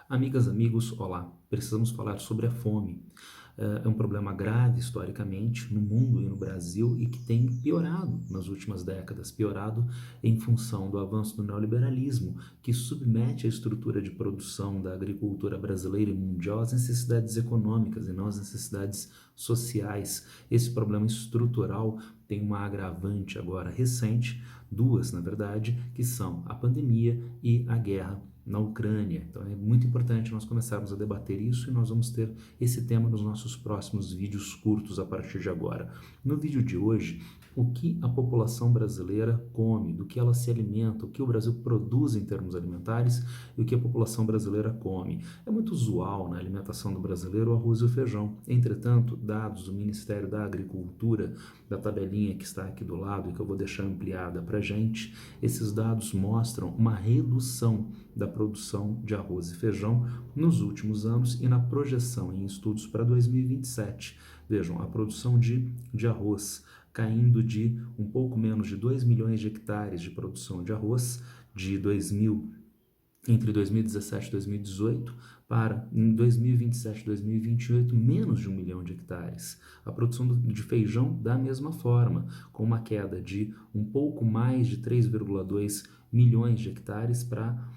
Amigas, amigos, olá. Precisamos falar sobre a fome. É um problema grave historicamente no mundo e no Brasil e que tem piorado nas últimas décadas, piorado em função do avanço do neoliberalismo, que submete a estrutura de produção da agricultura brasileira e mundial às necessidades econômicas e não às necessidades sociais. Esse problema estrutural tem uma agravante agora recente, duas, na verdade, que são a pandemia e a guerra na Ucrânia. Então é muito importante nós começarmos a debater isso e nós vamos ter esse tema nos nossos próximos vídeos curtos a partir de agora. No vídeo de hoje, o que a população brasileira come, do que ela se alimenta, o que o Brasil produz em termos alimentares e o que a população brasileira come. É muito usual na alimentação do brasileiro o arroz e o feijão. Entretanto, dados do Ministério da Agricultura, da tabelinha que está aqui do lado e que eu vou deixar ampliada para a gente, esses dados mostram uma redução da produção de arroz e feijão nos últimos anos e na projeção em estudos para 2027. Vejam, a produção de arroz caindo de um pouco menos de 2 milhões de hectares de produção de arroz de 2000 entre 2017 e 2018 para, em 2027 e 2028, menos de 1 milhão de hectares. A produção de feijão da mesma forma, com uma queda de um pouco mais de 3,2 milhões de hectares para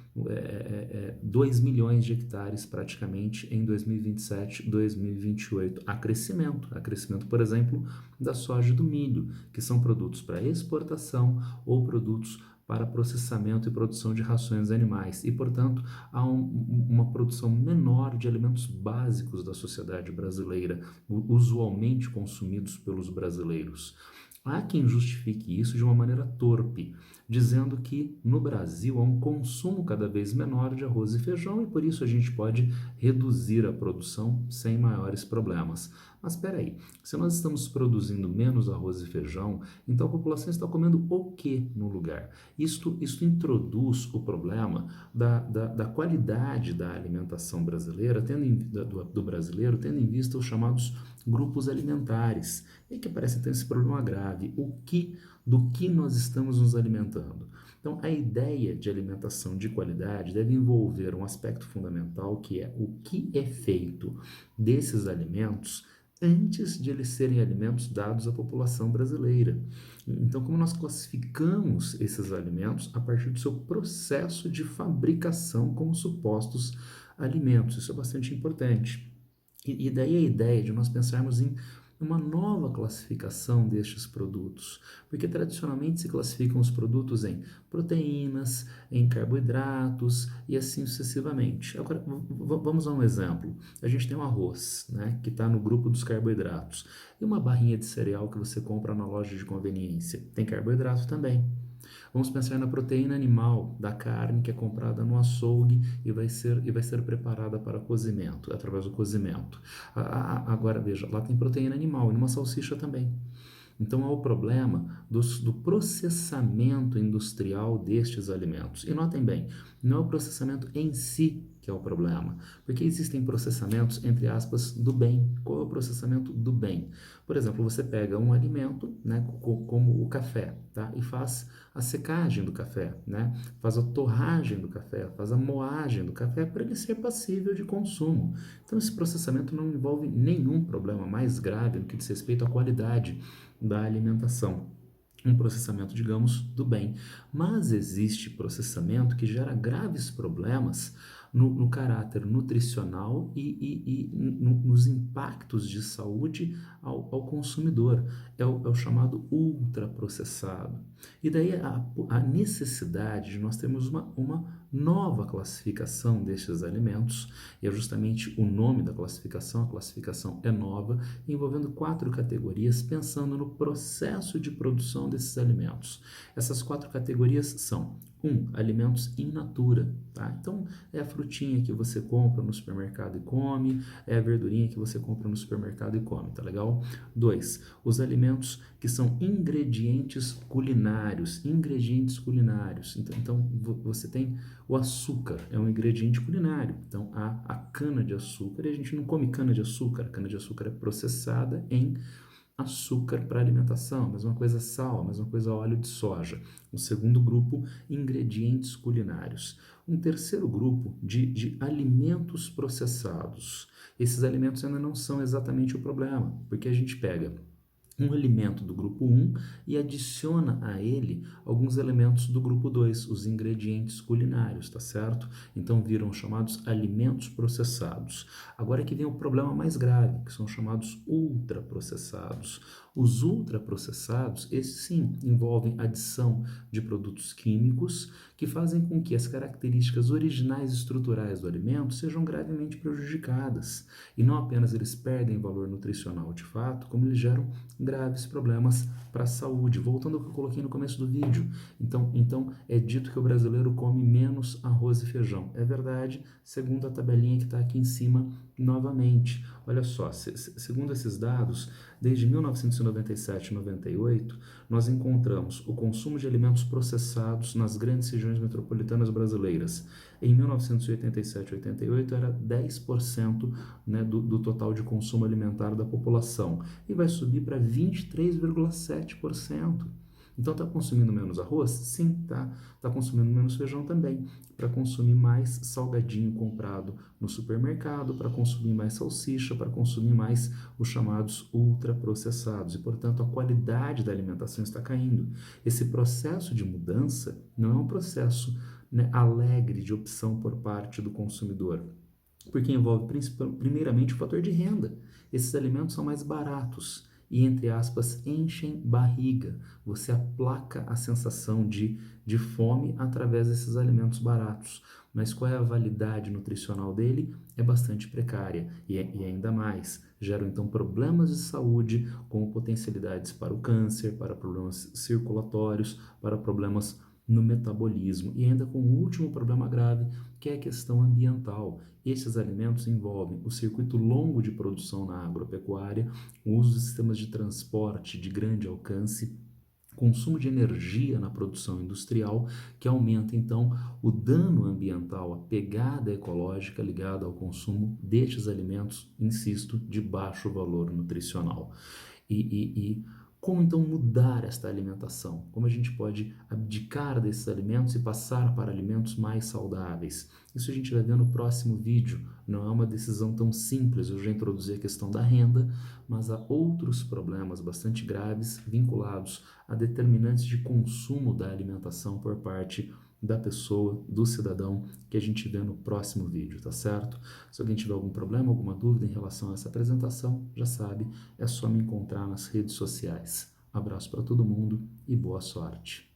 2 milhões de hectares praticamente em 2027 e 2028. Há crescimento, por exemplo, da soja e do milho, que são produtos para exportação ou produtos para processamento e produção de rações animais e, portanto, há uma produção menor de alimentos básicos da sociedade brasileira, usualmente consumidos pelos brasileiros. Há quem justifique isso de uma maneira torpe, dizendo que no Brasil há um consumo cada vez menor de arroz e feijão e por isso a gente pode reduzir a produção sem maiores problemas. Mas espera aí, se nós estamos produzindo menos arroz e feijão, então a população está comendo o que no lugar? Isto introduz o problema da qualidade da alimentação brasileira, do brasileiro, tendo em vista os chamados grupos alimentares. E aí que aparece então esse problema grave, do que nós estamos nos alimentando. Então, a ideia de alimentação de qualidade deve envolver um aspecto fundamental que é o que é feito desses alimentos antes de eles serem alimentos dados à população brasileira. Então, como nós classificamos esses alimentos a partir do seu processo de fabricação como supostos alimentos. Isso é bastante importante. E daí a ideia de nós pensarmos em uma nova classificação destes produtos, porque tradicionalmente se classificam os produtos em proteínas, em carboidratos e assim sucessivamente. Agora, vamos a um exemplo. A gente tem o arroz, né, que está no grupo dos carboidratos, e uma barrinha de cereal que você compra na loja de conveniência. Tem carboidrato também. Vamos pensar na proteína animal da carne que é comprada no açougue e vai ser preparada para cozimento, através do cozimento. Agora veja, lá tem proteína animal e numa salsicha também. Então há o problema do processamento industrial destes alimentos. E notem bem, não é o processamento em si que é o problema, porque existem processamentos, entre aspas, do bem. Qual é o processamento do bem? Por exemplo, você pega um alimento, né, como o café, tá, e faz a secagem do café, né, faz a torragem do café, faz a moagem do café para ele ser passível de consumo. Então esse processamento não envolve nenhum problema mais grave no que diz respeito à qualidade da alimentação. Um processamento, digamos, do bem. Mas existe processamento que gera graves problemas no caráter nutricional e nos impactos de saúde ao consumidor. É o chamado ultraprocessado. E daí a necessidade de nós termos uma nova classificação destes alimentos, e é justamente o nome da classificação, a classificação é nova, envolvendo 4 categorias, pensando no processo de produção desses alimentos. Essas 4 categorias são: 1. Alimentos in natura, tá? Então, é a frutinha que você compra no supermercado e come, é a verdurinha que você compra no supermercado e come, tá legal? 2. Os alimentos que são ingredientes culinários, Então, você tem o açúcar, é um ingrediente culinário. Então, a cana-de-açúcar, e a gente não come cana-de-açúcar, a cana-de-açúcar é processada em açúcar para alimentação, a mesma coisa sal, a mesma coisa óleo de soja. O segundo grupo, ingredientes culinários. Um terceiro grupo de alimentos processados. Esses alimentos ainda não são exatamente o problema, porque a gente pega um alimento do grupo 1 e adiciona a ele alguns elementos do grupo 2, os ingredientes culinários, tá certo? Então viram chamados alimentos processados. Agora que vem o problema mais grave, que são chamados ultraprocessados. Os ultraprocessados, esses sim, envolvem adição de produtos químicos que fazem com que as características originais estruturais do alimento sejam gravemente prejudicadas. E não apenas eles perdem valor nutricional de fato, como eles geram graves problemas para a saúde. Voltando ao que eu coloquei no começo do vídeo, então é dito que o brasileiro come menos arroz e feijão. É verdade, segundo a tabelinha que está aqui em cima novamente. Olha só, segundo esses dados, desde 1997 e 98, nós encontramos o consumo de alimentos processados nas grandes regiões metropolitanas brasileiras. Em 1987 e 88 era 10%, né, do total de consumo alimentar da população e vai subir para 23,7%. Então está consumindo menos arroz? Sim, tá. Está consumindo menos feijão também, para consumir mais salgadinho comprado no supermercado, para consumir mais salsicha, para consumir mais os chamados ultraprocessados. E, portanto, a qualidade da alimentação está caindo. Esse processo de mudança não é um processo, né, alegre de opção por parte do consumidor, porque envolve primeiramente o fator de renda. Esses alimentos são mais baratos e, entre aspas, enchem barriga. Você aplaca a sensação de fome através desses alimentos baratos. Mas qual é a validade nutricional dele? É bastante precária e ainda mais, geram então problemas de saúde com potencialidades para o câncer, para problemas circulatórios, para problemas no metabolismo e ainda com um último problema grave, que é a questão ambiental. Esses alimentos envolvem o circuito longo de produção na agropecuária, o uso de sistemas de transporte de grande alcance, consumo de energia na produção industrial, que aumenta então o dano ambiental, a pegada ecológica ligada ao consumo destes alimentos, insisto, de baixo valor nutricional. E como então mudar esta alimentação? Como a gente pode abdicar desses alimentos e passar para alimentos mais saudáveis? Isso a gente vai ver no próximo vídeo. Não é uma decisão tão simples. Eu já introduzi a questão da renda, mas há outros problemas bastante graves vinculados a determinantes de consumo da alimentação por parte da pessoa, do cidadão, que a gente vê no próximo vídeo, tá certo? Se alguém tiver algum problema, alguma dúvida em relação a essa apresentação, já sabe, é só me encontrar nas redes sociais. Abraço para todo mundo e boa sorte!